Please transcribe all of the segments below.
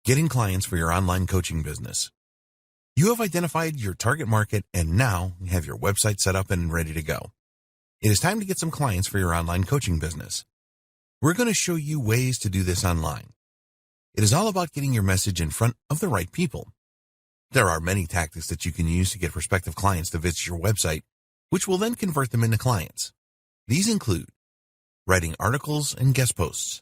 Getting clients for your online coaching business. You have identified your target market and now have your website set up and ready to go. It is time to get some clients for your online coaching business. We're going to show you ways to do this online. It is all about getting your message in front of the right people. There are many tactics that you can use to get prospective clients to visit your website, which will then convert them into clients. These include writing articles and guest posts,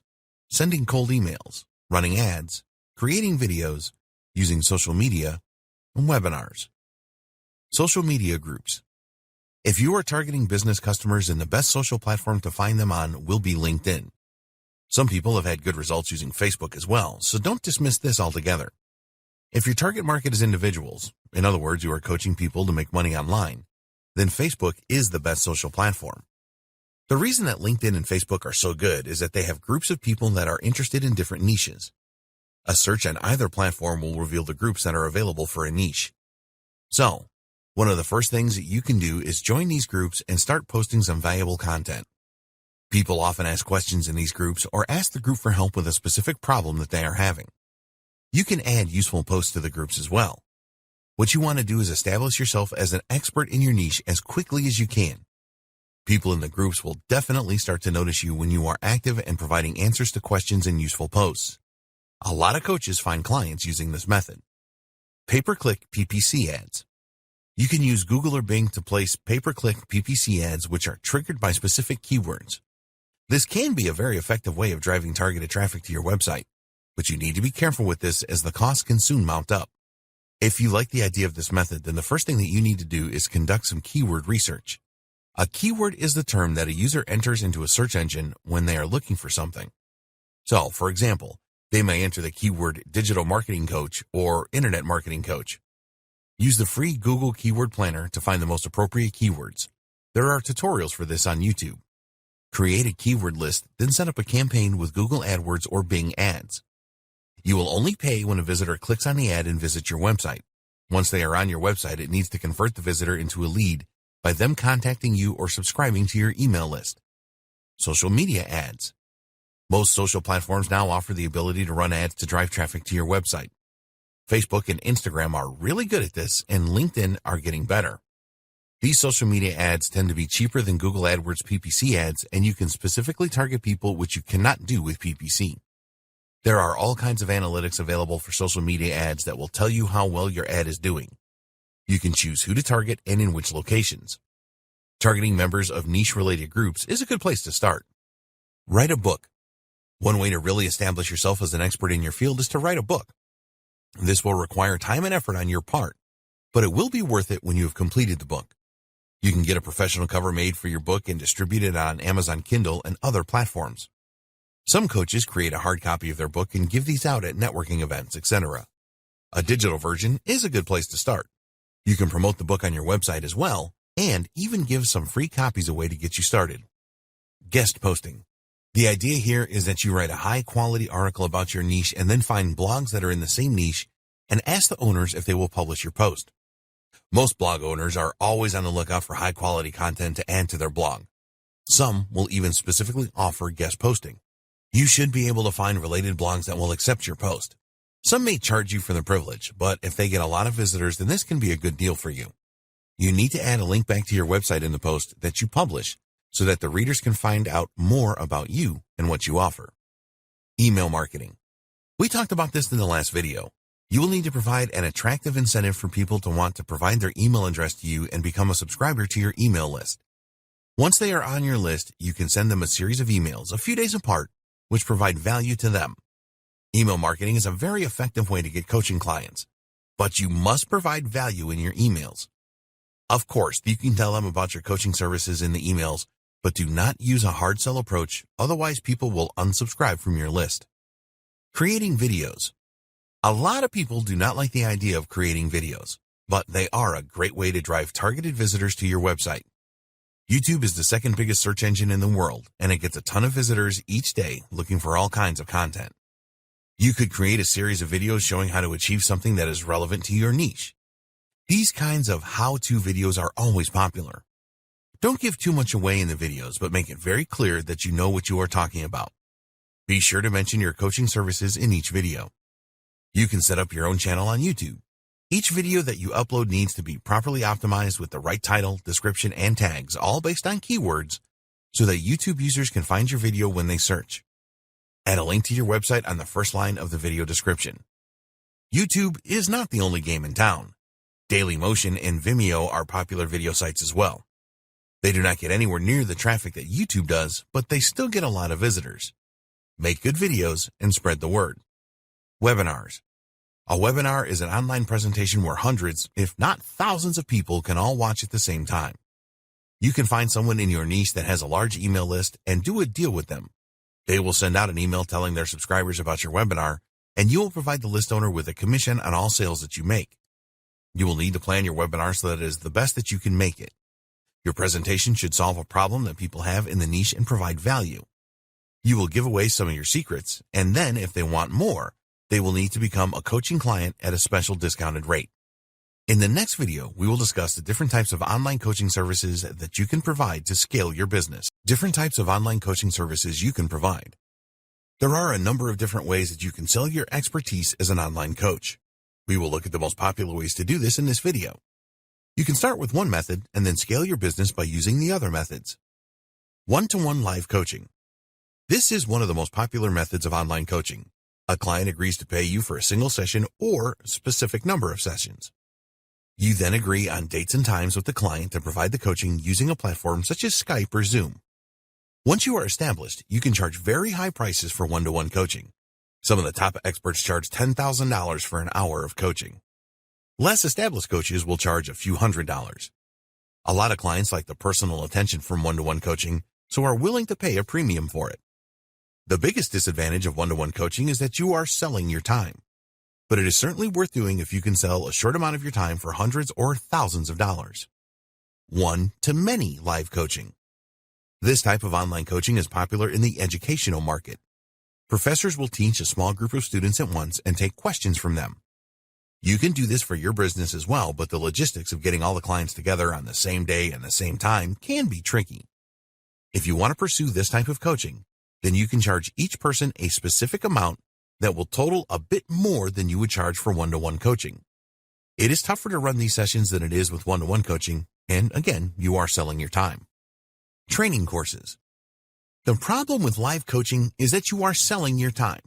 sending cold emails, running ads, creating videos, using social media, and webinars. Social media groups. If you are targeting business customers, then the best social platform to find them on will be LinkedIn. Some people have had good results using Facebook as well, so don't dismiss this altogether. If your target market is individuals, in other words, you are coaching people to make money online, then Facebook is the best social platform. The reason that LinkedIn and Facebook are so good is that they have groups of people that are interested in different niches. A search on either platform will reveal the groups that are available for a niche. So, one of the first things that you can do is join these groups and start posting some valuable content. People often ask questions in these groups or ask the group for help with a specific problem that they are having. You can add useful posts to the groups as well. What you want to do is establish yourself as an expert in your niche as quickly as you can. People in the groups will definitely start to notice you when you are active and providing answers to questions and useful posts. A lot of coaches find clients using this method. Pay-per-click PPC ads. You can use Google or Bing to place pay-per-click PPC ads which are triggered by specific keywords. This can be a very effective way of driving targeted traffic to your website, but you need to be careful with this as the costs can soon mount up. If you like the idea of this method, then the first thing that you need to do is conduct some keyword research. A keyword is the term that a user enters into a search engine when they are looking for something. So, for example, they may enter the keyword digital marketing coach or internet marketing coach. Use the free Google Keyword Planner to find the most appropriate keywords. There are tutorials for this on YouTube. Create a keyword list, then set up a campaign with Google AdWords or Bing Ads. You will only pay when a visitor clicks on the ad and visits your website. Once they are on your website, it needs to convert the visitor into a lead by them contacting you or subscribing to your email list. Social media ads. Most social platforms now offer the ability to run ads to drive traffic to your website. Facebook and Instagram are really good at this, and LinkedIn are getting better. These social media ads tend to be cheaper than Google AdWords PPC ads, and you can specifically target people which you cannot do with PPC. There are all kinds of analytics available for social media ads that will tell you how well your ad is doing. You can choose who to target and in which locations. Targeting members of niche-related groups is a good place to start. Write a book. One way to really establish yourself as an expert in your field is to write a book. This will require time and effort on your part, but it will be worth it when you have completed the book. You can get a professional cover made for your book and distribute it on Amazon Kindle and other platforms. Some coaches create a hard copy of their book and give these out at networking events, etc. A digital version is a good place to start. You can promote the book on your website as well, and even give some free copies away to get you started. Guest posting. The idea here is that you write a high-quality article about your niche and then find blogs that are in the same niche and ask the owners if they will publish your post. Most blog owners are always on the lookout for high-quality content to add to their blog. Some will even specifically offer guest posting. You should be able to find related blogs that will accept your post. Some may charge you for the privilege, but if they get a lot of visitors, then this can be a good deal for you. You need to add a link back to your website in the post that you publish so that the readers can find out more about you and what you offer. Email marketing. We talked about this in the last video. You will need to provide an attractive incentive for people to want to provide their email address to you and become a subscriber to your email list. Once they are on your list, you can send them a series of emails a few days apart, which provide value to them. Email marketing is a very effective way to get coaching clients, but you must provide value in your emails. Of course, you can tell them about your coaching services in the emails, but do not use a hard sell approach, otherwise people will unsubscribe from your list. Creating videos. A lot of people do not like the idea of creating videos, but they are a great way to drive targeted visitors to your website. YouTube is the second biggest search engine in the world, and it gets a ton of visitors each day looking for all kinds of content. You could create a series of videos showing how to achieve something that is relevant to your niche. These kinds of how-to videos are always popular. Don't give too much away in the videos, but make it very clear that you know what you are talking about. Be sure to mention your coaching services in each video. You can set up your own channel on YouTube. Each video that you upload needs to be properly optimized with the right title, description, and tags, all based on keywords, so that YouTube users can find your video when they search. Add a link to your website on the first line of the video description. YouTube is not the only game in town. Dailymotion and Vimeo are popular video sites as well. They do not get anywhere near the traffic that YouTube does, but they still get a lot of visitors. Make good videos and spread the word. Webinars. A webinar is an online presentation where hundreds, if not thousands of people can all watch at the same time. You can find someone in your niche that has a large email list and do a deal with them. They will send out an email telling their subscribers about your webinar, and you will provide the list owner with a commission on all sales that you make. You will need to plan your webinar so that it is the best that you can make it. Your presentation should solve a problem that people have in the niche and provide value. You will give away some of your secrets, and then if they want more, they will need to become a coaching client at a special discounted rate. In the next video, we will discuss the different types of online coaching services that you can provide to scale your business. Different types of online coaching services you can provide. There are a number of different ways that you can sell your expertise as an online coach. We will look at the most popular ways to do this in this video. You can start with one method and then scale your business by using the other methods. One-to-one live coaching. This is one of the most popular methods of online coaching. A client agrees to pay you for a single session or a specific number of sessions. You then agree on dates and times with the client to provide the coaching using a platform such as Skype or Zoom. Once you are established, you can charge very high prices for one-to-one coaching. Some of the top experts charge $10,000 for an hour of coaching. Less established coaches will charge a few $100s. A lot of clients like the personal attention from one-to-one coaching, so are willing to pay a premium for it. The biggest disadvantage of one-to-one coaching is that you are selling your time. But it is certainly worth doing if you can sell a short amount of your time for hundreds or thousands of dollars. One-to-many live coaching. This type of online coaching is popular in the educational market. Professors will teach a small group of students at once and take questions from them. You can do this for your business as well, but the logistics of getting all the clients together on the same day and the same time can be tricky. If you want to pursue this type of coaching, then you can charge each person a specific amount that will total a bit more than you would charge for one-to-one coaching. It is tougher to run these sessions than it is with one-to-one coaching, and again, you are selling your time. Training courses. The problem with live coaching is that you are selling your time.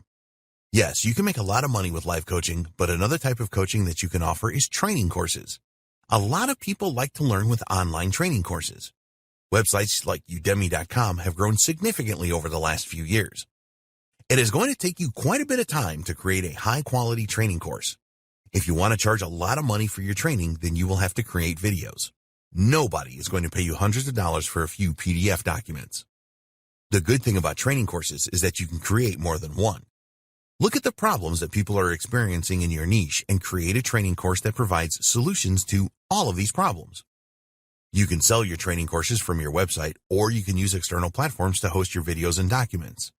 Yes, you can make a lot of money with live coaching, but another type of coaching that you can offer is training courses. A lot of people like to learn with online training courses. Websites like Udemy.com have grown significantly over the last few years. It is going to take you quite a bit of time to create a high-quality training course. If you want to charge a lot of money for your training, then you will have to create videos. Nobody is going to pay you hundreds of dollars for a few PDF documents. The good thing about training courses is that you can create more than one. Look at the problems that people are experiencing in your niche and create a training course that provides solutions to all of these problems. You can sell your training courses from your website, or you can use external platforms to host your videos and documents.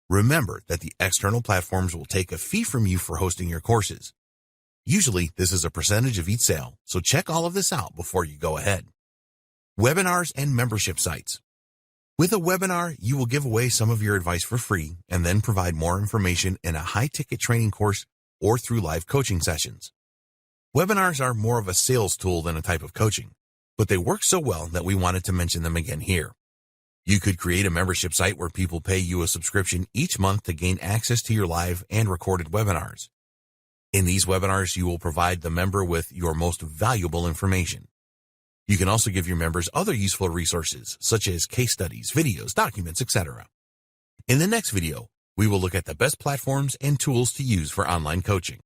Remember that the external platforms will take a fee from you for hosting your courses. Usually, this is a percentage of each sale, so check all of this out before you go ahead. Webinars and membership sites. With a webinar, you will give away some of your advice for free and then provide more information in a high-ticket training course or through live coaching sessions. Webinars are more of a sales tool than a type of coaching, but they work so well that we wanted to mention them again here. You could create a membership site where people pay you a subscription each month to gain access to your live and recorded webinars. In these webinars, you will provide the member with your most valuable information. You can also give your members other useful resources, such as case studies, videos, documents, etc. In the next video, we will look at the best platforms and tools to use for online coaching.